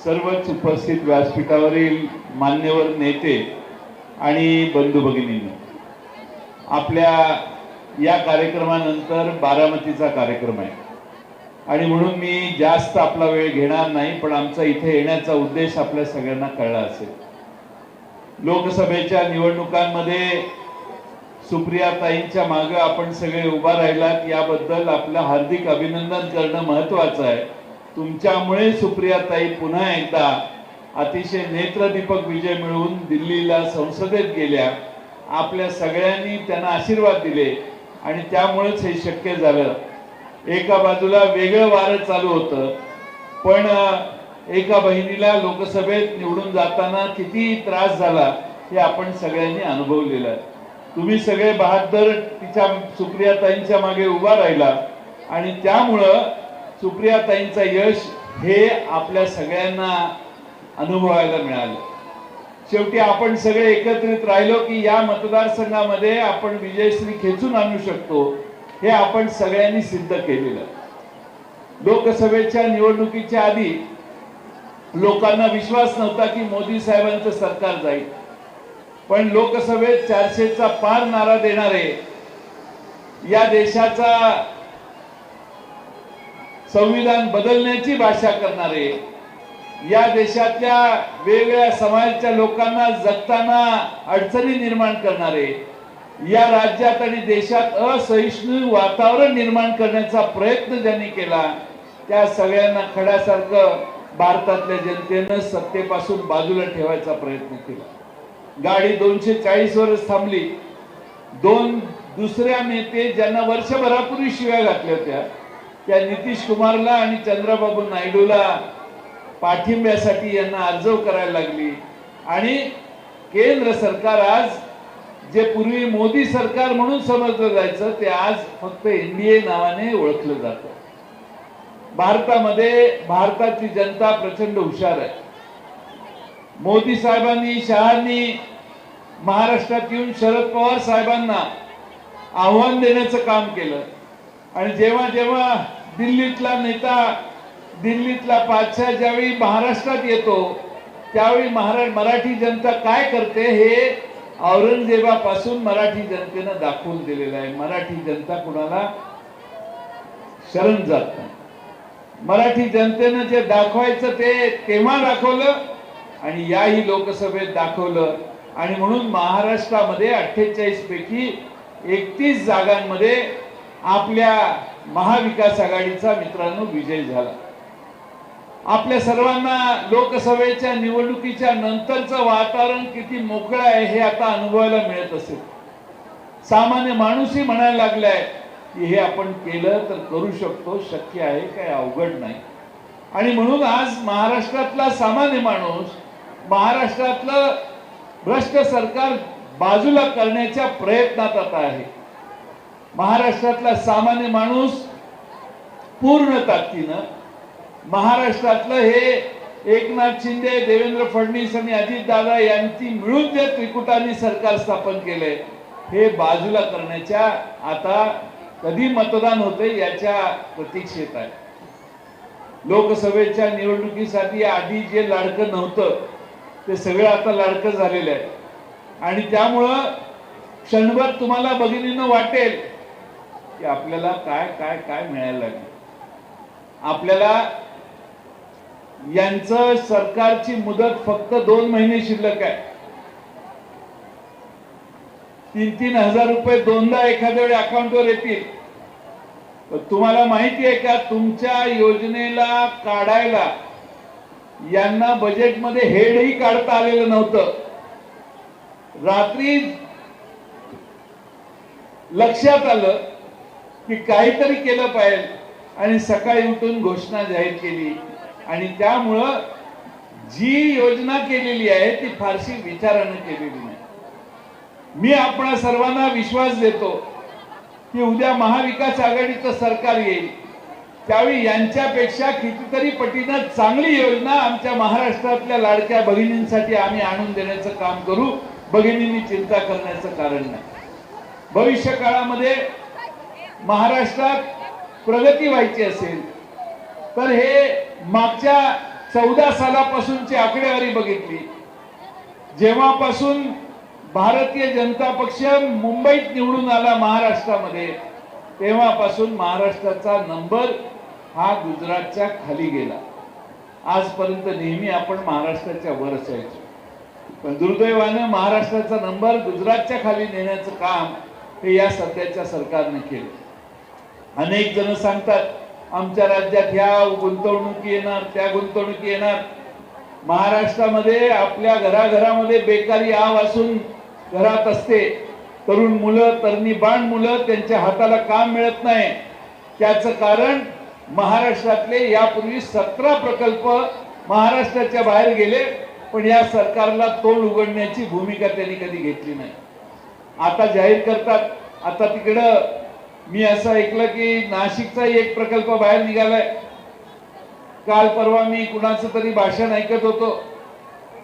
सर्वच उपस्थित व्यासपीठावरील मान्यवर नेते आणि बंधू भगिनींनो, आपल्या या कार्यक्रमानंतर बारामतीचा कार्यक्रम आहे आणि म्हणून मी जास्त आपला वेळ घेणार नाही, पण आमचा इथे येण्याचा उद्देश आपल्या सगळ्यांना कळला असेल। लोकसभेच्या निवडणुकांमध्ये सुप्रियाताईंच्या मागे आपण सगळे उभा राहिलात, याबद्दल आपलं हार्दिक अभिनंदन करणं महत्त्वाचं आहे। तुमच्यामुळे सुप्रियाताई पुन्हा एकदा अतिशय नेत्रदीपक विजय मिळवून दिल्लीला संसदेत गेल्या। आपल्या सगळ्यांनी त्यांना आशीर्वाद दिले आणि त्यामुळेच हे शक्य झालं। एका बाजूला वेगळं वारं चालू होतं, पण एका बहिणीला लोकसभेत निवडून जाताना किती त्रास झाला हे आपण सगळ्यांनी अनुभवलेलं आहे। तुम्ही सगळे बहादर तिच्या सुप्रियाताईंच्या मागे उभा राहिला आणि त्यामुळं सुप्रियाताईंचं यश हे आपल्या सगळ्यांना अनुभवायला मिळालं। शेवटी आपण सगळे एकत्रित राहिलो की या मतदारसंघामध्ये आपण विजयश्री खेचून आणू शकतो, हे आपण सगळ्यांनी सिद्ध केलेलं। लोकसभेच्या निवडणुकीच्या आधी लोकांना विश्वास नव्हता की मोदी साहेबांचं सरकार जाईल, पण लोकसभेत 400चा पार नारा देणारे, या देशाचा संविधान बदलण्याची भाषा करणारे, या देशातल्या वेगवेगळ्या समाजाच्या लोकांना जगताना अडचणी निर्माण करणारे, या राज्यात आणि देशात असहिष्णु वातावरण निर्माण करण्याचा प्रयत्न ज्यांनी केला, त्या सगळ्यांना खड्यासारखं भारतातल्या जनतेनं सत्तेपासून बाजूला ठेवायचा प्रयत्न केला। गाडी 240 वरच थांबली। दोन दुसऱ्या नेते ज्यांना वर्षभरापूर्वी शिव्या घातल्या होत्या, त्या नितीश कुमारला आणि चंद्रबाबू नायडूला पाठिंब्यासाठी यांना अर्ज करायला लागली आणि केंद्र सरकार आज जे पूर्वी मोदी सरकार म्हणून समजलं जायचं, ते आज फक्त एनडीए नावाने ओळखलं जातं। भारतामध्ये भारताची जनता प्रचंड हुशार आहे। मोदी साहेबांनी, शहांनी महाराष्ट्रात येऊन शरद पवार साहेबांना आव्हान देण्याचं काम केलं आणि जेव्हा जेव्हा दिल्लीतला नेता, दिल्लीतला बादशाह ज्यावेळी महाराष्ट्रात येतो, त्यावेळी मराठी जनता काय करते हे औरंगजेबापासून मराठी जनतेनं दाखवून दिलेलं आहे। मराठी जनता कुणाला शरण जात नाही। मराठी जनतेनं जे दाखवायचं ते तेव्हा दाखवलं आणि याही लोकसभेत दाखवलं आणि म्हणून महाराष्ट्रामध्ये 48 पैकी 31 जागांमध्ये आपल्या महाविकास आघाडीचा मित्रांनो विजय झाला। आपल्या सर्वांना लोकसभेच्या निवडणुकीच्या नंतरचं वातावरण किती मोकळं आहे हे आता अनुभवायला मिळत असेल। सामान्य माणूसही म्हणायला लागलाय की हे आपण केलं तर करू शकतो, शक्य आहे, काही अवघड नाही। आणि म्हणून आज महाराष्ट्रातला सामान्य माणूस, महाराष्ट्रातलं भ्रष्ट सरकार बाजूला करण्याच्या प्रयत्नात आता आहे। महाराष्ट्रातला सामान्य माणूस पूर्ण ताकदीनं महाराष्ट्रातलं हे एकनाथ शिंदे, देवेंद्र फडणवीस आणि अजितदादा यांची मिळून जे त्रिकुटांनी सरकार स्थापन केलंय, हे बाजूला करण्याच्या आता कधी मतदान होते याच्या प्रतीक्षेत आहे। लोकसभेच्या निवडणुकीसाठी आधी जे लाडकं नव्हतं ते सगळं आता लाडकं झालेलं आहे आणि त्यामुळं क्षणभर तुम्हाला भगिनींना वाटेल की आपल्याला काय काय काय मिळायला लागेल। आपल्याला यांचं सरकारची मुदत फक्त 2 महिने शिल्लक आहे। 3-3 हजार रुपये दोनदा एखाद्या वेळी अकाउंटवर येतील। तुम्हाला माहिती आहे का, तुमच्या योजनेला काढायला यांना बजेटमध्ये हेडही काढता आलेलं नव्हतं। रात्री लक्षात आलं की काहीतरी केलं पाहिजे आणि सकाळी उठून घोषणा जाहीर केली आणि त्यामुळं जी योजना केलेली आहे ती फारशी विचारानं केलेली नाही। मी आपणा सर्वांना विश्वास देतो की उद्या महाविकास आघाडीचं सरकार येईल, त्यावेळी यांच्यापेक्षा कितीतरी पटीनं चांगली योजना आमच्या महाराष्ट्रातल्या लाडक्या भगिनींसाठी आम्ही आणून देण्याचं काम करू। भगिनींनी चिंता करण्याचं कारण नाही। भविष्य काळामध्ये महाराष्ट्रात प्रगती व्हायची असेल तर हे मागच्या 14 सालापासूनची आकडेवारी बघितली, जेव्हापासून भारतीय जनता पक्ष मुंबईत निवडून आला महाराष्ट्रामध्ये, तेव्हापासून महाराष्ट्राचा नंबर हा गुजरातच्या खाली गेला. आजपर्यंत नेहमी आपण महाराष्ट्राच्या वर असायचो, पण दुर्दैवानं महाराष्ट्राचा नंबर गुजरातच्या खाली नेण्याचं काम हे या सध्याच्या सरकारने केलं. अनेक जण सांगतात आमच्या राज्यात ह्या गुंतवणुकी येणार, त्या गुंतवणुकी येणार. महाराष्ट्रामध्ये आपल्या घराघरामध्ये बेकारी आव असून घरात असते. तरुण मुलं, तरणी बाण मुलं, त्यांच्या हाताला काम मिळत नाही. त्याचं कारण महाराष्ट्रातले यापूर्वी 17 प्रकल्प महाराष्ट्राच्या बाहेर गेले, पण या सरकारला तोंड उघडण्याची भूमिका त्यांनी कधी घेतली नाही. आता जाहीर करतात. आता तिकडं मी असं ऐकलं की नाशिकचाही एक प्रकल्प बाहेर निघालाय. काल परवा मी कुणाचं तरी भाषण ऐकत होतो.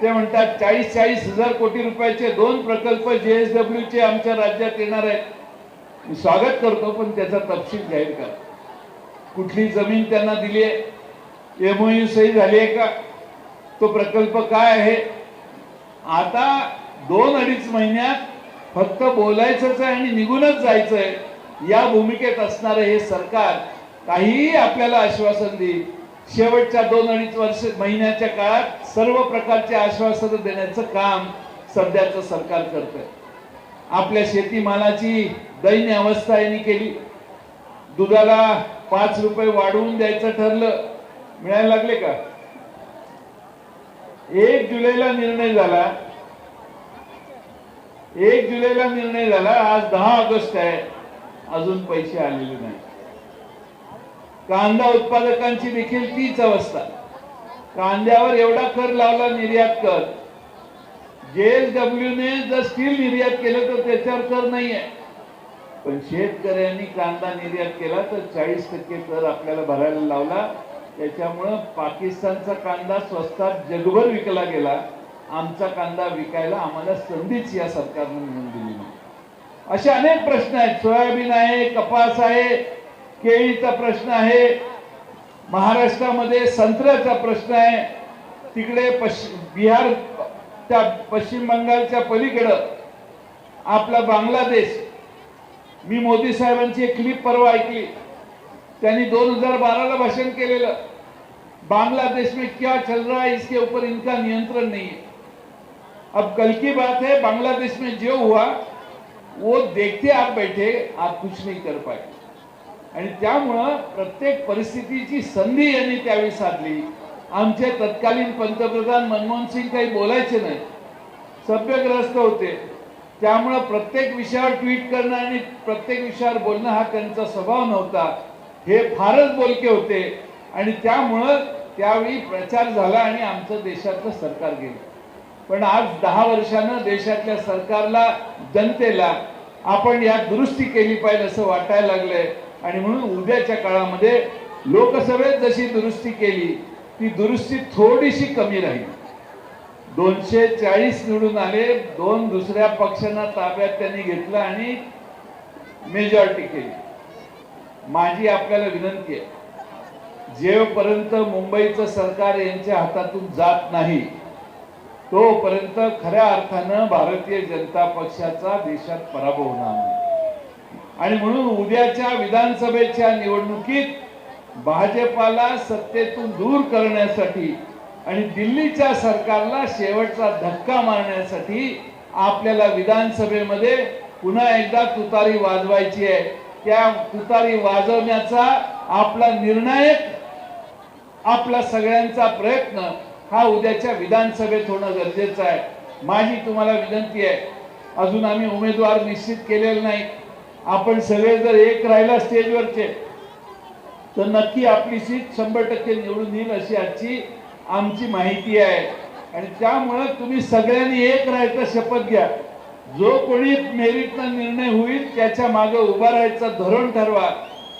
ते म्हणतात 40,000 कोटी रुपयाचे 2 प्रकल्प JSW चे आमच्या राज्यात येणार आहेत. मी स्वागत करतो, पण त्याचा तपशील जाहीर करा. कुठली जमीन त्यांना दिली आहे, MOU सही झाली आहे का, तो प्रकल्प काय आहे. आता 2-2.5 महिन्यात फक्त बोलायचंच आहे आणि निघूनच जायचंय या भूमिकेत असणारे हे सरकार काहीही आपल्याला आश्वासन देईल. शेवटच्या 2-2.5 महिन्याच्या काळात सर्व प्रकारचे आश्वासन देण्याचं काम सध्याचं सरकार करतंय. आपल्या शेतीमालाची दयनीय अवस्था यांनी केली. दुधाला 5 रुपये वाढवून द्यायचं ठरलं, मिळायला लागले का? 1 जुलैला निर्णय झाला. 1 जुलैला निर्णय झाला. आज 10 ऑगस्ट आहे, अजून पैसे आलेले नाही. कांदा उत्पादकांची देखील तीच अवस्था. कांद्यावर एवढा कर लावला, निर्यात कर. JSW ने जर स्टील निर्यात केलं तर त्याच्यावर कर नाहीये, पण शेतकऱ्यांनी कांदा निर्यात केला तर 40% कर आपल्याला भरायला लावला. त्याच्यामुळं पाकिस्तानचा कांदा स्वस्तात जगभर विकला गेला. आमचा कांदा विकायला आम्हाला संधीच या सरकारने मिळून दिली नाही. असे अनेक प्रश्न आहेत. सोयाबीन आहे, कपास आहे, केळीचा प्रश्न आहे, महाराष्ट्रामध्ये संत्र्याचा प्रश्न आहे, तिकडे बिहार, त्या पश्चिम बंगालच्या पलीकडं आपला बांगलादेश. मी मोदी साहेबांची एक क्लिप परवा ऐकली. त्यांनी 2012ला भाषण केलेलं, बांग्लादेश में क्या चल रहा है इसके ऊपर इनका नियंत्रण नहीं है. अब कल की बात है, बांग्लादेश में जो हुआ वो देखते आप बैठे, आप कुछ नहीं कर पाए. आणि त्यामुळं प्रत्येक परिस्थितीची संधी यांनी त्यावेळी साधली. आमचे तत्कालीन पंतप्रधान मनमोहन सिंग काही बोलायचे नाही, सभ्यग्रस्त होते. त्यामुळं प्रत्येक विषयावर ट्विट करणं आणि प्रत्येक विषयावर बोलणं हा त्यांचा स्वभाव नव्हता. हे फारच बोलके होते आणि त्यामुळं त्यावेळी प्रचार झाला आणि आमचं देशातलं सरकार गेलं. पण आज 10 वर्षानं देशातल्या सरकारला, जनतेला आपण या दुरुस्ती केली पाहिजे असं वाटायला लागलंय. आणि म्हणून उद्याच्या काळामध्ये लोकसभेत जशी दुरुस्ती केली ती दुरुस्ती थोडीशी कमी राहील. 240 निवडून आले, 2 दुसऱ्या पक्षांना ताब्यात त्यांनी घेतलं आणि मेजॉरिटी केली. माझी आपल्याला विनंती आहे, जेवपर्यंत मुंबईचं सरकार यांच्या हातातून जात नाही तोपर्यंत खऱ्या अर्थानं भारतीय जनता पक्षाचा देशात पराभव होणार नाही. आणि म्हणून उद्याच्या विधानसभेच्या निवडणुकीत भाजपाला सत्तेतून दूर करण्यासाठी आणि दिल्लीच्या सरकारला शेवटचा धक्का मारण्यासाठी आपल्याला विधानसभेमध्ये पुन्हा एकदा तुतारी वाजवायची आहे. त्या तुतारी वाजवण्याचा आपला निर्णायक, आपला सगळ्यांचा प्रयत्न हा उद्याच्या विधानसभेत होणं गरजेचं आहे. माझी तुम्हाला विनंती आहे, अजून आम्ही उमेदवार निश्चित केलेले नाही. आपण सगळे जर एक राहिला स्टेजवरचे तर नक्की आपली सीट 100% निवडून येईल अशी आजची आमची माहिती आहे. आणि त्यामुळे तुम्ही सगळ्यांनी एक राहायचा शपथ घ्या. जो कोणी मेरिटनं निर्णय होईल त्याच्या मागे उभा राहायचं धोरण ठरवा.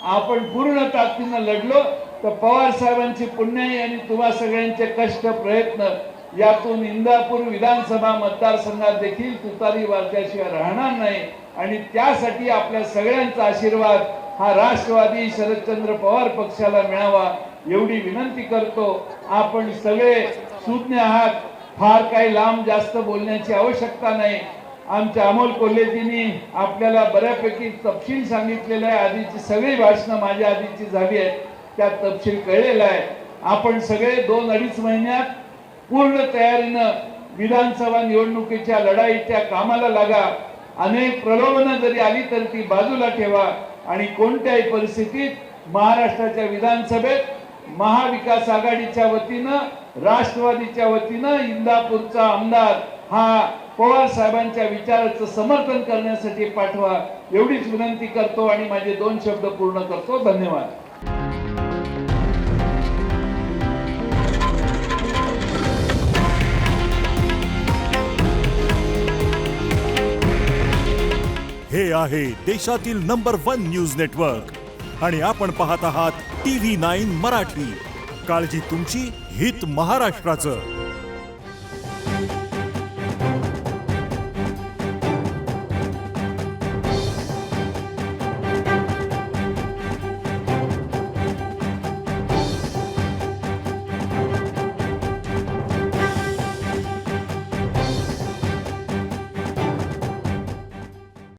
आपण पूर्ण ताकदीनं लढलो तर पवार साहेबांची पुण्याई आणि तुम्हा सगळ्यांचे कष्ट, प्रयत्न यातून इंदापूर विधानसभा मतदारसंघात देखील तुतारी वाजल्याशिवाय राहणार नाही. आणि त्यासाठी आपल्या सगळ्यांचा आशीर्वाद हा राष्ट्रवादी शरदचंद्र पवार पक्षाला मिळावा एवढी विनंती करतो. आपण सगळे सुज्ञ आहात, फार काही लांब जास्त बोलण्याची आवश्यकता नाही. आमच्या अमोल कोल्हेजींनी आपल्याला बऱ्यापैकी तपशील सांगितलेला आहे. आधीची सगळी भाषणं माझ्या आधीची झाली आहेत, त्यात तपशील कळलेला आहे. आपण सगळे 2-2.5 महिन्यात पूर्ण तयारीनं विधानसभा निवडणुकीच्या लढाईच्या कामाला लागा. अनेक प्रलोभनं जरी आली तर ती बाजूला ठेवा आणि कोणत्याही परिस्थितीत महाराष्ट्राच्या विधानसभेत महाविकास आघाडीच्या वतीनं, राष्ट्रवादीच्या वतीनं इंदापूरचा आमदार हा पवार साहेबांच्या विचाराचं समर्थन करण्यासाठी पाठवा, एवढीच विनंती करतो आणि माझे 2 शब्द पूर्ण करतो. धन्यवाद. हे आहे देशातील नंबर 1 न्यूज नेटवर्क आणि आपण पाहत आहात TV9 मराठी. काळजी तुमची, हित महाराष्ट्राचं.